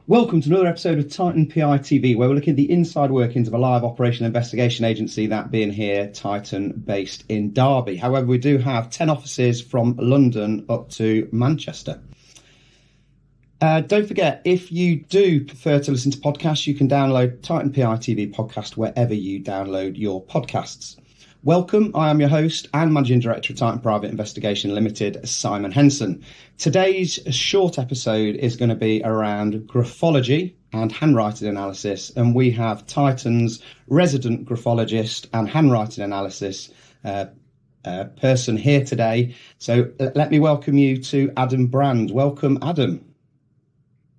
Welcome to another episode of Titan PI TV, where we're looking at the inside workings of a live operation investigation agency, that being here, Titan, based in Derby. However, we do have 10 offices from London up to Manchester. Don't forget, if you do prefer to listen to podcasts, you can download Titan PI TV podcast wherever you download your podcasts. Welcome, I am your host and Managing Director of Titan Private Investigation Limited, Simon Henson. Today's short episode is going to be around graphology and handwriting analysis, and we have Titan's resident graphologist and handwriting analysis person here today. So let me welcome you to Adam Brand. Welcome, Adam.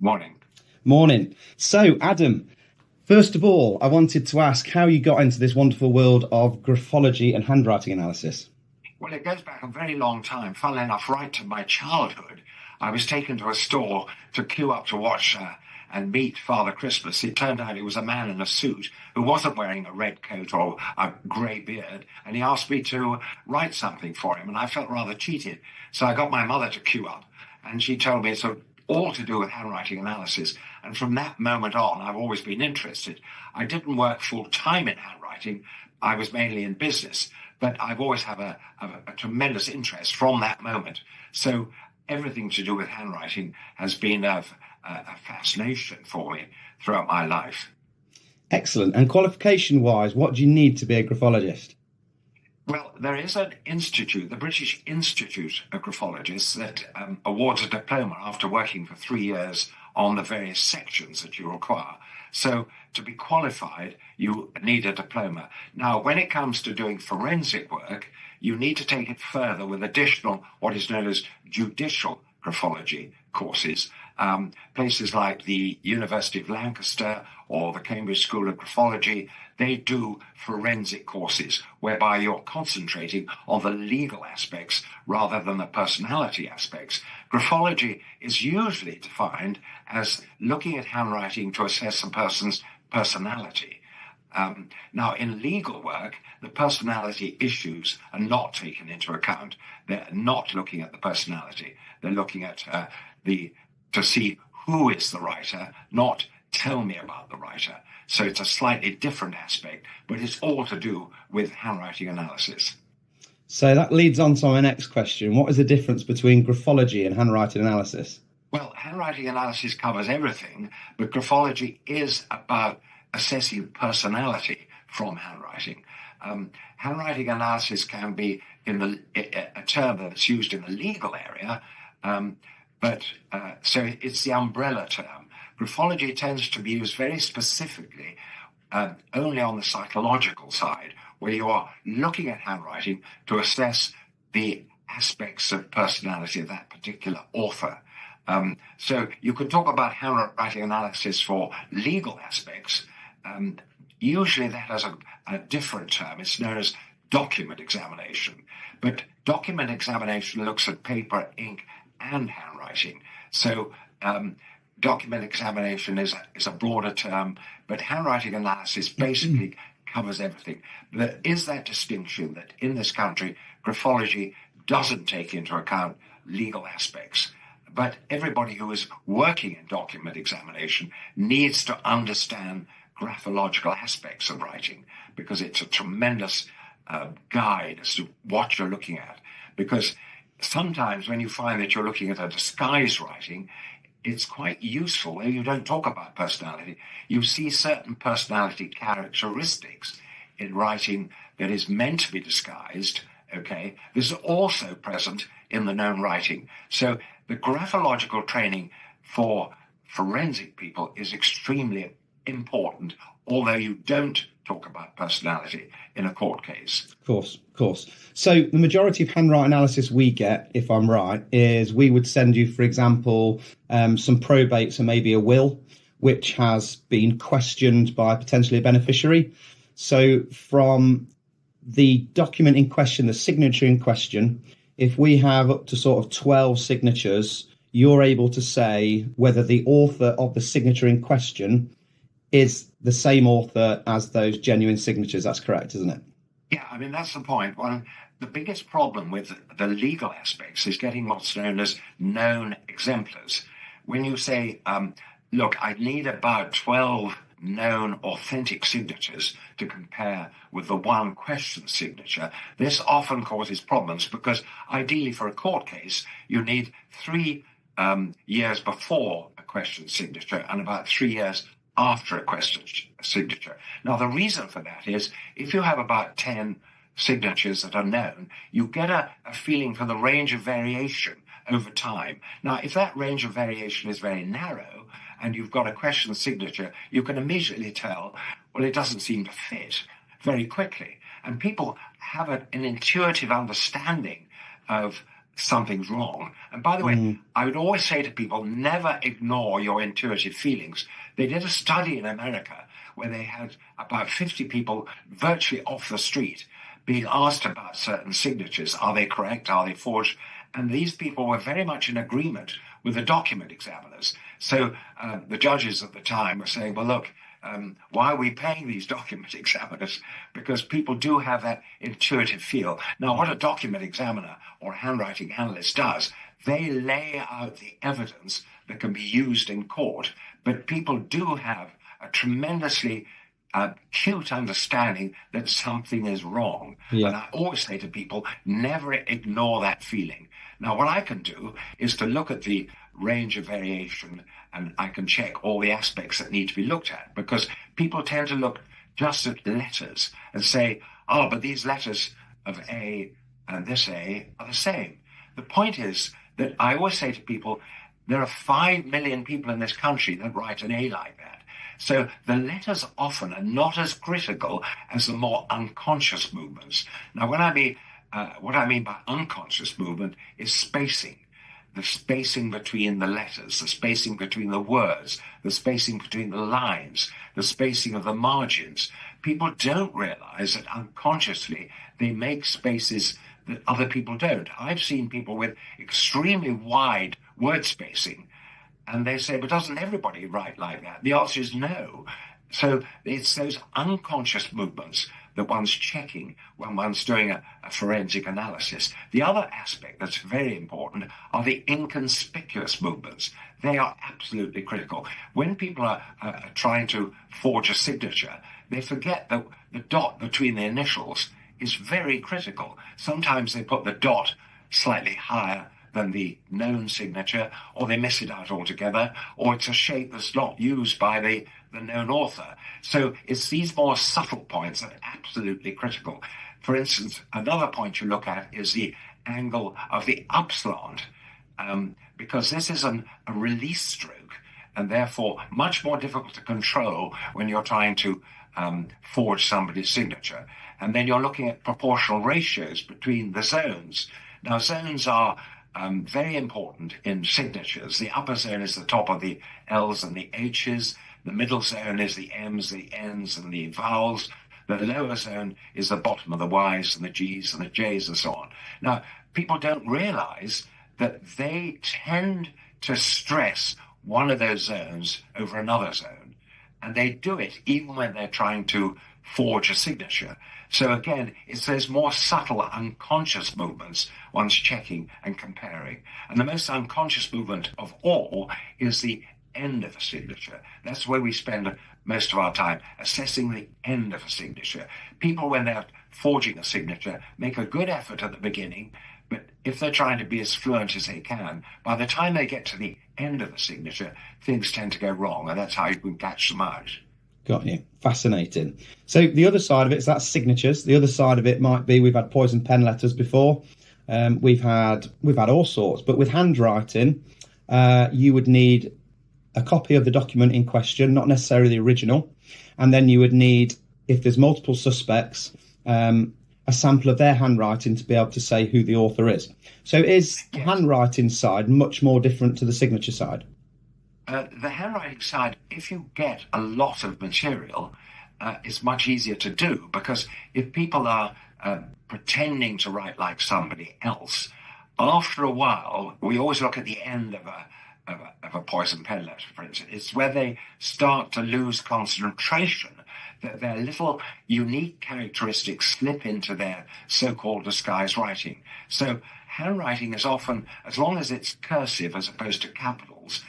Morning. Morning. So, Adam, first of all, I wanted to ask how you got into this wonderful world of graphology and handwriting analysis. Well, it goes back a very long time. Funnily enough, right to my childhood, I was taken to a store to queue up to watch and meet Father Christmas. It turned out he was a man in a suit who wasn't wearing a red coat or a grey beard, and he asked me to write something for him, and I felt rather cheated. So I got my mother to queue up, and she told me it's all to do with handwriting analysis. And from that moment on, I've always been interested. I didn't work full-time in handwriting. I was mainly in business, but I've always had a tremendous interest from that moment. So everything to do with handwriting has been of a fascination for me throughout my life. Excellent. And qualification-wise, what do you need to be a graphologist? Well, there is an institute, the British Institute of Graphologists, that awards a diploma after working for 3 years on the various sections that you require. So to be qualified, you need a diploma. Now, when it comes to doing forensic work, you need to take it further with additional, what is known as judicial graphology courses. Places like the University of Lancaster or the Cambridge School of Graphology, they do forensic courses whereby you're concentrating on the legal aspects rather than the personality aspects. Graphology is usually defined as looking at handwriting to assess a person's personality. Now, in legal work, the personality issues are not taken into account. They're not looking at the personality. They're looking at to see who is the writer, not tell me about the writer. So it's a slightly different aspect, but it's all to do with handwriting analysis. So that leads on to my next question. What is the difference between graphology and handwriting analysis? Well, handwriting analysis covers everything, but graphology is about assessing personality from handwriting. Handwriting analysis can be a term that's used in the legal area, so it's the umbrella term. Graphology tends to be used very specifically only on the psychological side, where you are looking at handwriting to assess the aspects of personality of that particular author. So you can talk about handwriting analysis for legal aspects. Usually that has a different term. It's known as document examination. But document examination looks at paper, ink, and handwriting. So document examination is a broader term, but handwriting analysis basically covers everything. There is that distinction that in this country, graphology doesn't take into account legal aspects. But everybody who is working in document examination needs to understand graphological aspects of writing, because it's a tremendous guide as to what you're looking at. Because sometimes when you find that you're looking at a disguised writing, it's quite useful when you don't talk about personality. You see certain personality characteristics in writing that is meant to be disguised, okay? This is also present in the known writing. So the graphological training for forensic people is extremely important, although you don't talk about personality in a court case. Of course. So the majority of handwriting analysis we get, if I'm right, is we would send you, for example, some probates and maybe a will, which has been questioned by potentially a beneficiary. So from the document in question, the signature in question, if we have up to sort of 12 signatures, you're able to say whether the author of the signature in question is the same author as those genuine signatures. That's correct, isn't it? Yeah, I mean, that's the point. Well, the biggest problem with the legal aspects is getting what's known as known exemplars. When you say look, I need about 12 known authentic signatures to compare with the one question signature. This often causes problems because ideally for a court case, you need 3 years before a question signature and about 3 years after a question signature. Now, the reason for that is if you have about 10 signatures that are known, you get a feeling for the range of variation over time. Now, if that range of variation is very narrow and you've got a question signature, you can immediately tell, well, it doesn't seem to fit very quickly. And people have an intuitive understanding of something's wrong. And by the way, I would always say to people, never ignore your intuitive feelings. They did a study in America where they had about 50 people virtually off the street being asked about certain signatures. Are they correct? Are they forged? And these people were very much in agreement with the document examiners. So the judges at the time were saying, well, look, why are we paying these document examiners? Because people do have that intuitive feel. Now, what a document examiner or handwriting analyst does, they lay out the evidence that can be used in court. But people do have a tremendously acute understanding that something is wrong. Yeah. And I always say to people, never ignore that feeling. Now, what I can do is to look at the range of variation and I can check all the aspects that need to be looked at, because people tend to look just at letters and say, oh, but these letters of A and this A are the same. The point is that I always say to people, there are 5 million people in this country that write an A like that. So the letters often are not as critical as the more unconscious movements. Now, what I mean by unconscious movement is spacing. The spacing between the letters, the spacing between the words, the spacing between the lines, the spacing of the margins. People don't realize that unconsciously they make spaces that other people don't. I've seen people with extremely wide word spacing, and they say, but doesn't everybody write like that? The answer is no. So it's those unconscious movements that one's checking when one's doing a forensic analysis. The other aspect that's very important are the inconspicuous movements. They are absolutely critical. When people are trying to forge a signature, they forget that the dot between the initials is very critical. Sometimes they put the dot slightly higher than the known signature, or they miss it out altogether, or it's a shape that's not used by the known author. So it's these more subtle points that are absolutely critical. For instance, another point you look at is the angle of the upslant, because this is a release stroke, and therefore much more difficult to control when you're trying to forge somebody's signature. And then you're looking at proportional ratios between the zones. Now, zones are very important in signatures. The upper zone is the top of the L's and the H's. The middle zone is the M's, the N's, and the vowels. The lower zone is the bottom of the Y's and the G's and the J's and so on. Now, people don't realize that they tend to stress one of those zones over another zone. And they do it even when they're trying to forge a signature. So again, it's those more subtle unconscious movements one's checking and comparing. And the most unconscious movement of all is the end of a signature. That's where we spend most of our time, assessing the end of a signature. People, when they're forging a signature, make a good effort at the beginning, but if they're trying to be as fluent as they can, by the time they get to the end of the signature, things tend to go wrong, and that's how you can catch them out. Got you. Fascinating. So the other side of it is that's signatures. The other side of it might be we've had poison pen letters before. We've had all sorts. But with handwriting, you would need a copy of the document in question, not necessarily the original. And then you would need, if there's multiple suspects, a sample of their handwriting to be able to say who the author is. So is the handwriting side much more different to the signature side? The handwriting side, if you get a lot of material, it's much easier to do, because if people are pretending to write like somebody else, after a while, we always look at the end of a poison pen letter, for instance. It's where they start to lose concentration, that their little unique characteristics slip into their so-called disguised writing. So handwriting is often, as long as it's cursive as opposed to capitals,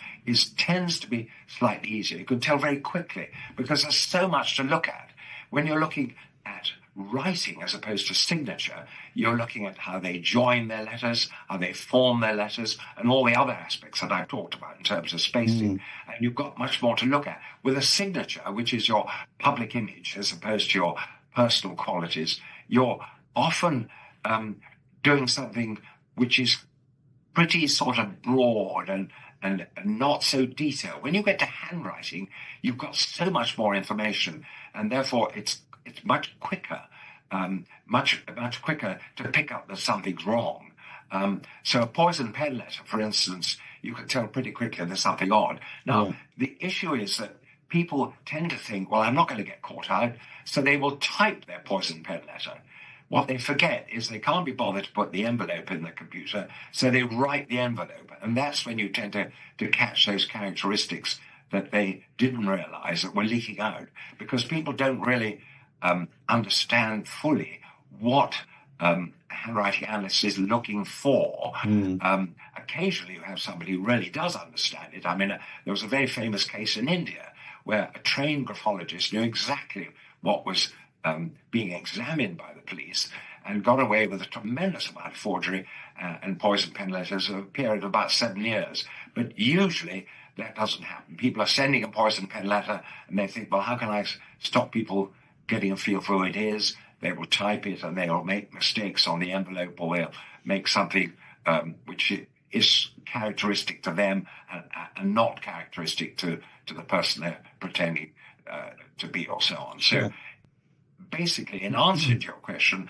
tends to be slightly easier. You can tell very quickly because there's so much to look at. When you're looking at writing as opposed to signature, you're looking at how they join their letters, how they form their letters, and all the other aspects that I've talked about in terms of spacing. And you've got much more to look at. With a signature, which is your public image as opposed to your personal qualities, you're often doing something which is pretty sort of broad and not so detailed. When you get to handwriting, you've got so much more information, and therefore it's much quicker, much quicker to pick up that something's wrong. So a poison pen letter, for instance, you can tell pretty quickly there's something odd. Now, the issue is that people tend to think, well, I'm not going to get caught out, so they will type their poison pen letter. What they forget is they can't be bothered to put the envelope in the computer, so they write the envelope. And that's when you tend to catch those characteristics that they didn't realize that were leaking out, because people don't really understand fully what handwriting analyst is looking for. Occasionally you have somebody who really does understand it. I mean, there was a very famous case in India where a trained graphologist knew exactly what was being examined by the police and got away with a tremendous amount of forgery and poison pen letters over a period of about 7 years. But usually that doesn't happen. People are sending a poison pen letter and they think, well, how can I stop people getting a feel for who it is? They will type it and they will make mistakes on the envelope, or they'll make something which is characteristic to them and not characteristic to the person they're pretending to be, or so on. So basically, in answer to your question,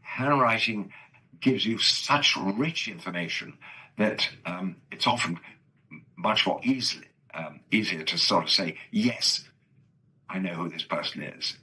handwriting gives you such rich information that it's often much more easier to sort of say, yes, I know who this person is.